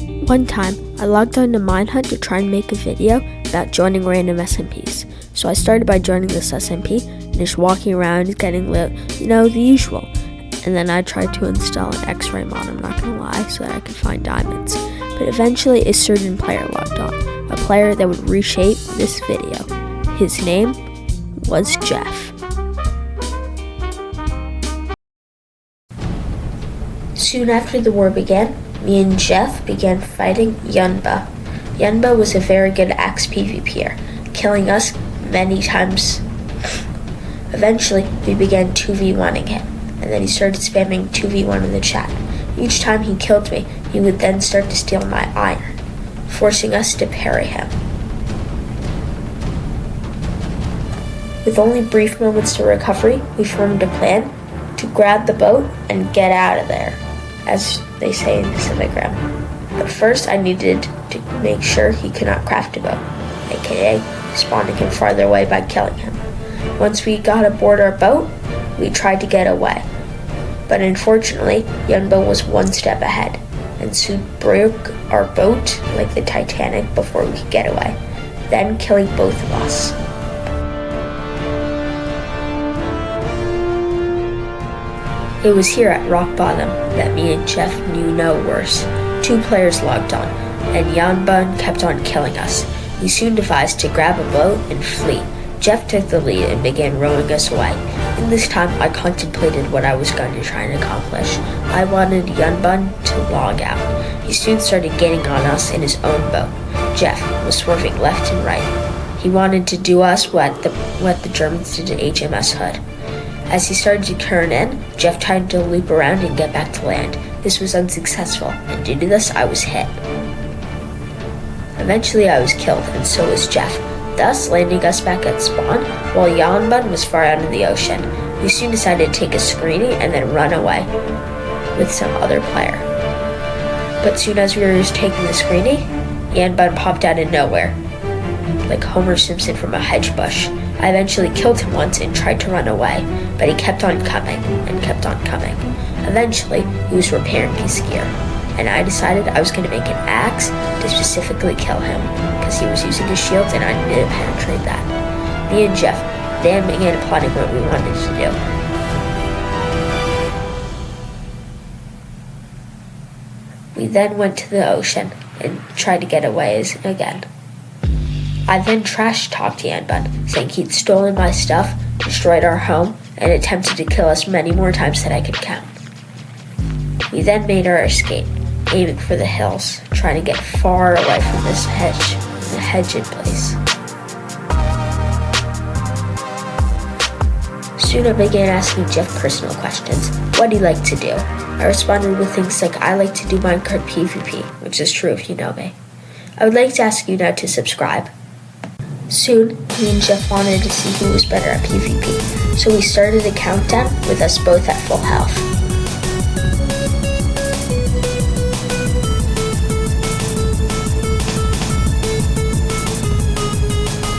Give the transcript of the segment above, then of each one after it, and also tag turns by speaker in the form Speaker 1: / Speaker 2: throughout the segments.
Speaker 1: One time, I logged on to Minehunt to try and make a video about joining random SMPs. So I started by joining this SMP and just walking around getting lit, the usual. And then I tried to install an X-ray mod, I'm not gonna lie, so that I could find diamonds. But eventually a certain player logged on, a player that would reshape this video. His name was Jeff. Soon after the war began, me and Jeff began fighting Yunba. Yunba was a very good axe PvPer, killing us many times. Eventually, we began 2v1ing him, and then he started spamming 2v1 in the chat. Each time he killed me, he would then start to steal my iron, forcing us to parry him. With only brief moments to recovery, we formed a plan to grab the boat and get out of there, as they say in Pacific Rim. But first I needed to make sure he could not craft a boat, aka spawning him farther away by killing him. Once we got aboard our boat, we tried to get away. But unfortunately, Yunba was one step ahead, and soon broke our boat like the Titanic before we could get away, then killing both of us. It was here at rock bottom that me and Jeff knew no worse. 2 players logged on, and Yanbun kept on killing us. He soon devised to grab a boat and flee. Jeff took the lead and began rowing us away. In this time, I contemplated what I was going to try and accomplish. I wanted Yanbun to log out. He soon started gaining on us in his own boat. Jeff was swerving left and right. He wanted to do us what the Germans did to HMS Hood. As he started to turn in, Jeff tried to loop around and get back to land. This was unsuccessful, and due to this, I was hit. Eventually, I was killed, and so was Jeff, thus landing us back at spawn, while Yanbun was far out in the ocean. We soon decided to take a screening and then run away with some other player. But soon as we were taking the screening, Yanbun popped out of nowhere, like Homer Simpson from a hedge bush. I eventually killed him once and tried to run away, but he kept on coming and kept on coming. Eventually, he was repairing his gear, and I decided I was going to make an axe to specifically kill him, because he was using his shields and I needed to penetrate that. Me and Jeff then began plotting what we wanted to do. We then went to the ocean and tried to get away again. I then trash-talked Yanbun, saying he'd stolen my stuff, destroyed our home, and attempted to kill us many more times than I could count. We then made our escape, aiming for the hills, trying to get far away from this hedge in place. Soon I began asking Jeff personal questions. What do you like to do? I responded with things like, I like to do Minecraft PvP, which is true if you know me. I would like to ask you now to subscribe. Soon, me and Jeff wanted to see who was better at PvP, so we started a countdown with us both at full health.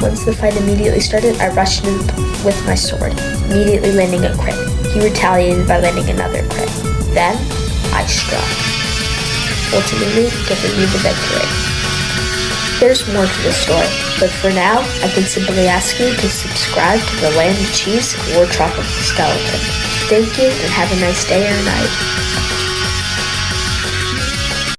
Speaker 1: Once the fight immediately started, I rushed in with my sword, immediately landing a crit. He retaliated by landing another crit. Then, I struck, ultimately giving me the victory. There's more to the story, but for now, I can simply ask you to subscribe to the Land of Cheese or Tropical Skeleton. Thank you, and have a nice day or night.